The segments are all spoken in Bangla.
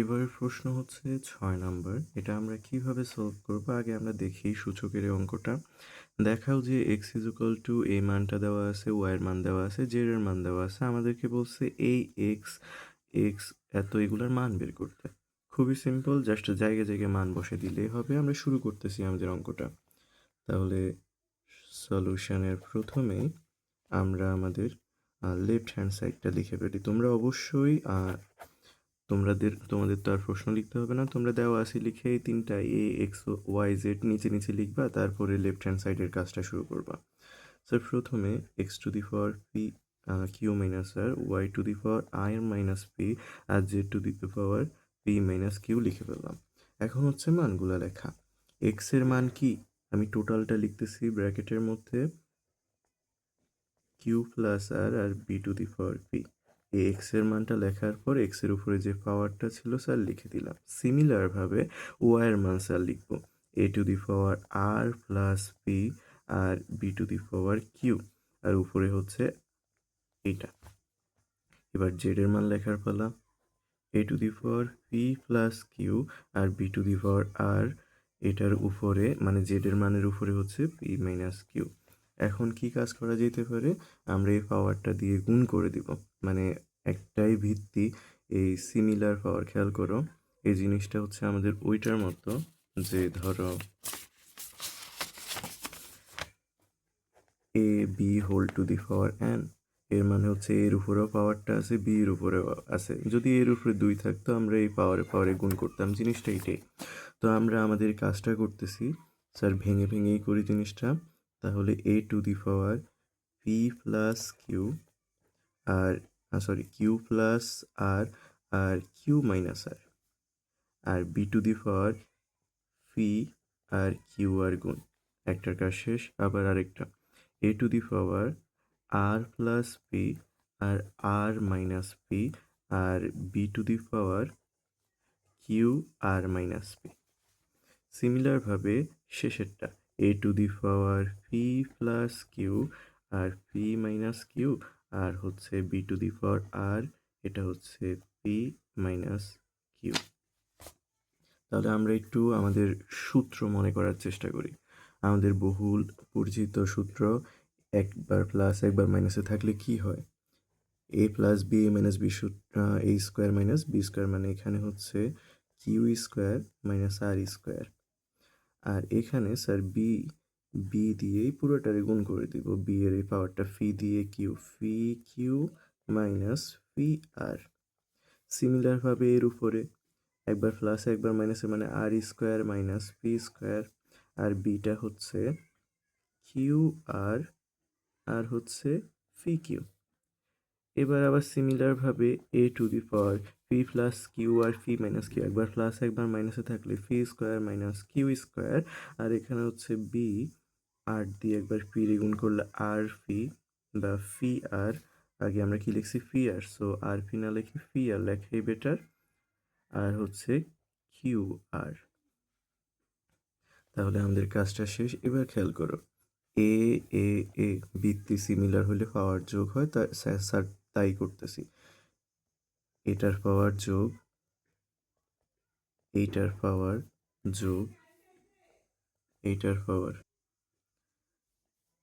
এবারের প্রশ্ন হচ্ছে ৬ নাম্বার। এটা আমরা কিভাবে সলভ করব? আগে আমরা দেখি সূচকের এই অঙ্কটা। দেখাও যে x এই মানটা দেওয়া আছে, y এর মান দেওয়া আছে, z এর মান দেওয়া আছে। আমাদেরকে বলছে এই x এত এগুলার মান বের করতে। খুবই সিম্পল, জাস্ট জায়গায়, জায়গায় মান বসে দিলেই হবে। আমরা শুরু করতেছি আমাদের অঙ্কটা। তাহলে সলিউশনের প্রথমেই আমরা আমাদের লেফট হ্যান্ড সাইডটা লিখে ফেলি। তোমরা অবশ্যই তোমাদের তো আর প্রশ্ন লিখতে হবে না। তোমরা দেওয়া আছে লিখে এই ৩টা x, y, z নিচে, নিচে লিখবা। তারপরে লেফট হ্যান্ড সাইডের কাজটা শুরু করবা। স্যার প্রথমে x to the power p q minus r, y to the power i minus p আর z to the power p minus q লিখে ফেললাম। এখন হচ্ছে মানগুলা লেখা। x এর মান কি? আমি টোটালটা লিখতেছি ব্র্যাকেটের মধ্যে q প্লাস r আর b to the power p। এই x এর মানটা লেখার পর x এর উপরে যে পাওয়ারটা ছিল স্যার লিখে দিলাম। সিমিলারভাবে y এর মান স্যার লিখব a to the power r plus p আর b to the power q আর উপরে হচ্ছে এইটা। এবার z এর মান লেখার পালা। a to the power p plus q আর b to the power r, এটার উপরে মানে z এর মানের উপরে হচ্ছে p মাইনাস q। এখন কি কাজ করা যেতে পারে? আমরা এই পাওয়ারটা দিয়ে গুণ করে দিব। মানে একটাই ভিত্তি, এই সিমিলার পাওয়ার। খেয়াল করো, এই জিনিসটা হচ্ছে আমাদের ওইটার মতো, যে ধরো A B whole to the power n, এর মানে হচ্ছে এর উপরেও পাওয়ারটা আছে, বি এর উপরেও আছে। যদি এর উপরে 2 থাকতো আমরা এই পাওয়ারে পাওয়ারে গুণ করতাম। জিনিসটা এটাই। তো আমরা আমাদের কাজটা করতেছি স্যার ভেঙে ভেঙেই করি জিনিসটা। তাহলে A to the power P plus Q R Q plus R R Q minus R B to the power P R Q R গুণ। একটার কাজ শেষ। আবার আরেকটা A to the power R plus P R R minus P R B to the power Q R minus P. সিমিলারভাবে শেষেরটা A to the power P plus Q R P minus Q R হচ্ছে বি টু দি পাওয়ার আর, এটা হচ্ছে পি মাইনাস কিউ। তাহলে আমরা একটু আমাদের সূত্র মনে করার চেষ্টা করি। আমাদের বহুল পরিচিত সূত্র, একবার প্লাস একবার মাইনাসে থাকলে কি হয়? এ plus B A minus B A square minus B square, মানে এখানে হচ্ছে কিউ স্কোয়ার মাইনাস আর স্কোয়ার। আর এখানে স্যার বি দিয়েই পুরোটারে গুণ করে দিব। বি এর এই পাওয়ারটা ফি দিয়ে কিউ মাইনাস ফি আর। সিমিলারভাবে এর উপরে একবার প্লাস একবার মাইনাসে মানে R square minus P square আর বিটা হচ্ছে কিউ আর আর হচ্ছে ফি কিউ। এবার আবার সিমিলারভাবে A to the power P plus Q R P minus Q, একবার প্লাস একবার মাইনাসে থাকলে P square minus Q square. আর এখানে হচ্ছে বি আর দিয়ে একবার পি রে গুণ করলে আর ফি বা ফি আর। আগে আমরা কি লিখছি? ফি আর, সো আর ফি না লিখে ফি আর লেখাই বেটার। আর হচ্ছে কিউ আর। তাহলে আমাদের কাজটা শেষ। এবার খেয়াল করো, এ এ এ ভিত্তি সিমিলার হলে পাওয়ার যোগ হয়, তা স্যার তাই করতেছি। এটার পাওয়ার যোগ এইটার পাওয়ার যোগ এইটার power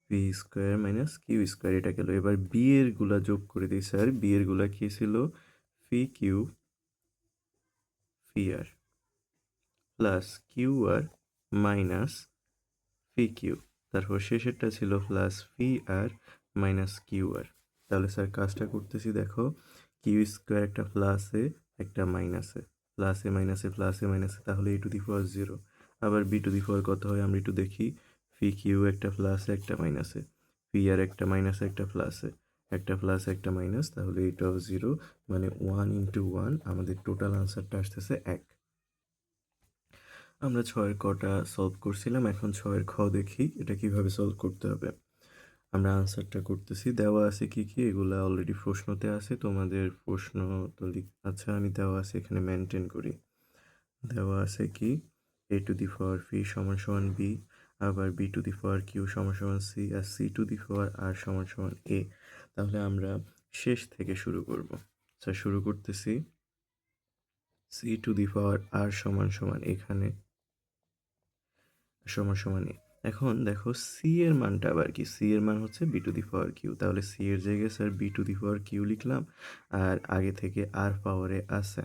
P square minus Q square, এটা গেল। এবার বি এর গুলা যোগ করে দিই স্যার। বি এর গুলা কি ছিল? ফি কিউ ফি আর প্লাস কিউ আর মাইনাস ফি কিউ, তারপর শেষেরটা ছিল প্লাস ফি আর মাইনাস কিউ আর। তাহলে স্যার কাজটা করতেছি, দেখো কিউ স্কোয়ার একটা প্লাসে একটা মাইনাসে, প্লাসে মাইনাসে প্লাসে মাইনাসে, তাহলে এ টু দি পাওয়ার 0। আবার বি টু দি পাওয়ার কত হয় আমরা একটু দেখি। ফি কিউ একটা প্লাসে একটা মাইনাসে, পি আর একটা মাইনাসে একটা প্লাসে, একটা প্লাস একটা মাইনাস, তাহলে এটাও 0, মানে 1 ইন্টু 1। আমাদের টোটাল আনসারটা আসতেছে 1। আমরা 6-এর কটা সলভ করছিলাম, এখন 6-এর খ দেখি এটা কিভাবে সলভ করতে হবে। আমরা আনসারটা করতেছি। দেওয়া আছে কি কি, এগুলা অলরেডি প্রশ্নতে আছে। তোমাদের প্রশ্ন তো আচ্ছা আমি দেওয়া আছে এখানে মেনটেন করি। দেওয়া আছে কি, এ টু দি পাওয়ার পি সমান সমান বি, আবার B to the power Q সমান সমান সি আর C to the power R সমান সমান এ। তাহলে আমরা শেষ থেকে শুরু করব। স্যার শুরু করতেছি। C to the power R সমান সমান এখানে সমান সমান এ। এখন দেখো সি এর মানটা আবার কি, সি এর মান হচ্ছে B to the power Q, তাহলে সি এর জায়গায় sir B to the power Q লিখলাম, আর আগে থেকে আর পাওয়ারে আছে,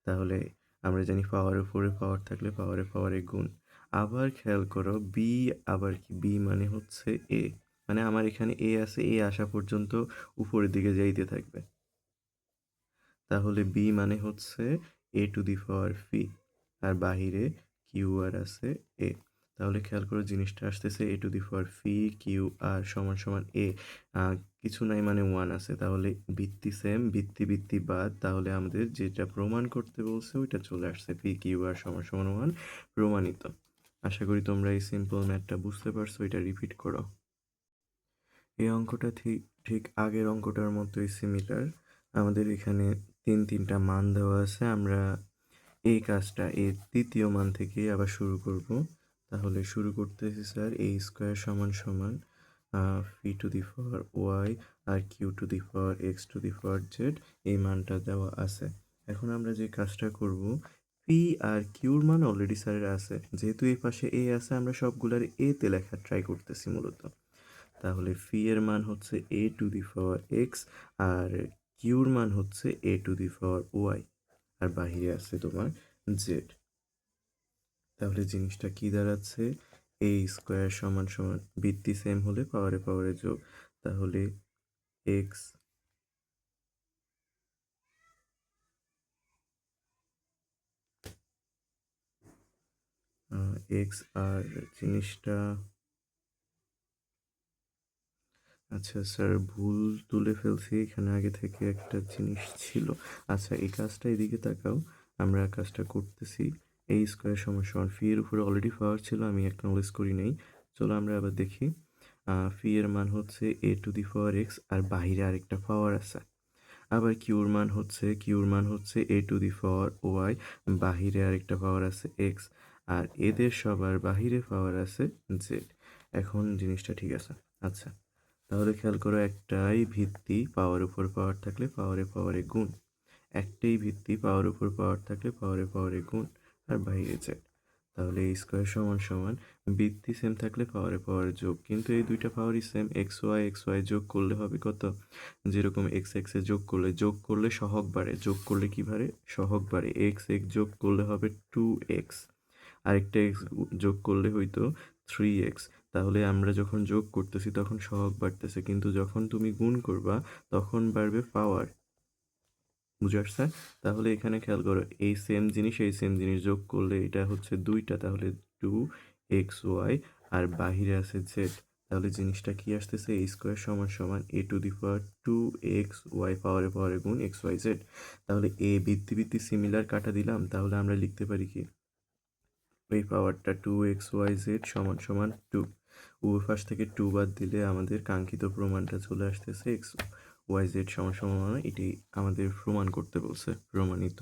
তাহলে আমরা জানি পাওয়ারের উপরে পাওয়ার থাকলে পাওয়ারে পাওয়ারে গুণ। আবার খেয়াল করো বি আবার কি, বি মানে হচ্ছে এ, মানে আমার এখানে এ আছে, এ আসা পর্যন্ত উপরের দিকে যাইতে থাকবে, তাহলে বি মানে হচ্ছে এ টু দি পাওয়ার ফি, আর বাহিরে কিউ আর আছে এ, তাহলে খেয়াল করো জিনিসটা আসতেছে এ to the power fee Q R সমান সমান এ, কিছু নাই মানে ওয়ান আছে, তাহলে ভিত্তি সেম, ভিত্তি ভিত্তি বাদ, তাহলে আমাদের যেটা প্রমাণ করতে বলছে ওইটা চলে আসছে, পি কিউ আর সমান সমান ওয়ান, প্রমাণিত। আশা করি তোমরা এই সিম্পল ম্যাথটা বুঝতে পারছো, এটা রিপিট করো। এই অঙ্কটা ঠিক ঠিক আগের অঙ্কটার মতোই সিমিলার, আমাদের এখানে তিনটা মান দেওয়া আছে, আমরা এই কাজটা এই তৃতীয় মান থেকে আবার শুরু করব। তাহলে শুরু করতেছি স্যার, এ স্কোয়ার সমান সমান P to the power Y আর Q to the power X to the power Z, এই মানটা দেওয়া আছে। এখন আমরা যে কাজটা করব, পি আর কিউর মান অলরেডি স্যারের আছে, যেহেতু এই পাশে এ আছে আমরা সবগুলার এ তে লেখা ট্রাই করতেছি মূলত, তাহলে ফি এর মান হচ্ছে এ টু দি পাওয়ার এক্স আর কিউর মান হচ্ছে এ টু দি পাওয়ার ওয়াই, আর বাহিরে আছে তোমার জেড। তাহলে জিনিসটা কি দাঁড়াচ্ছে, এ স্কোয়ার সমান সমান ভিত্তি সেম হলে পাওয়ারে পাওয়ারে যোগ, তাহলে এক্স এক্স আর জিনিসটা, আচ্ছা স্যার ভুল তুলে ফেলছি, এখানে আগে থেকে একটা জিনিস ছিল। আচ্ছা এই কাজটা এদিকে তাকাও, আমরা কাজটা করতেছি। এই স্কোয়ার সমান সমান ফি এর উপরে অলরেডি পাওয়ার ছিল, আমি অ্যাকনলেজ করি নাই। চলো আমরা আবার দেখি, ফি এর মান হচ্ছে এ টু দি পাওয়ার এক্স আর বাহিরে আরেকটা পাওয়ার আছে, আবার কিউর মান হচ্ছে এ টু দি পাওয়ার ওয়াই, বাহিরে আরেকটা পাওয়ার আছে এক্স, আর এদের সবার বাহিরে পাওয়ার আছে জেড। এখন জিনিসটা ঠিক আছে। আচ্ছা তাহলে খেয়াল করো, একটাই ভিত্তি পাওয়ার উপর পাওয়ার থাকলে পাওয়ারে পাওয়ারে গুণ, একটাই ভিত্তি পাওয়ার উপর পাওয়ার থাকলে পাওয়ারে পাওয়ারে গুণ, আর বাইরে জেড, তাহলে এই স্কোয়ার সমান সমান ভিত্তি সেম থাকলে পাওয়ারে পাওয়ারে যোগ, কিন্তু এই দুইটা পাওয়ারই সেম, এক্স ওয়াই যোগ করলে হবে কত, যেরকম এক্স এক্সে যোগ করলে সহগ বাড়ে, যোগ করলে কি বাড়ে, সহগ বাড়ে, এক্স এক্স যোগ করলে হবে 2x, আরেকটা এক্স যোগ করলে হইতো 3x, তাহলে আমরা যখন যোগ করতেছি তখন সহগ বাড়তেছে, কিন্তু যখন তুমি গুণ করবা তখন বাড়বে পাওয়ার, বুঝে আসছে? তাহলে এখানে খেয়াল করো, এই সেম জিনিস যোগ করলে এটা হচ্ছে দুইটা, তাহলে 2xy, আর বাহিরে আছে জেড, তাহলে জিনিসটা কি আসতেছে, এ স্কোয়ার সমান সমান এ টু দি পাওয়ার 2xy পাওয়ারে পাওয়ারে গুণ xyz, তাহলে এ ভিত্তি ভিত্তি সিমিলার কাটা দিলাম, তাহলে আমরা লিখতে পারি কি, এই পাওয়ারটা 2xyz সমান সমান 2, উভয় পাশ থেকে 2 বাদ দিলে আমাদের কাঙ্ক্ষিত প্রমাণটা চলে আসতেছে, এক্স ওয়াই জেড সমান সমান, এটি আমাদের প্রমাণ করতে বলছে, প্রমাণিত।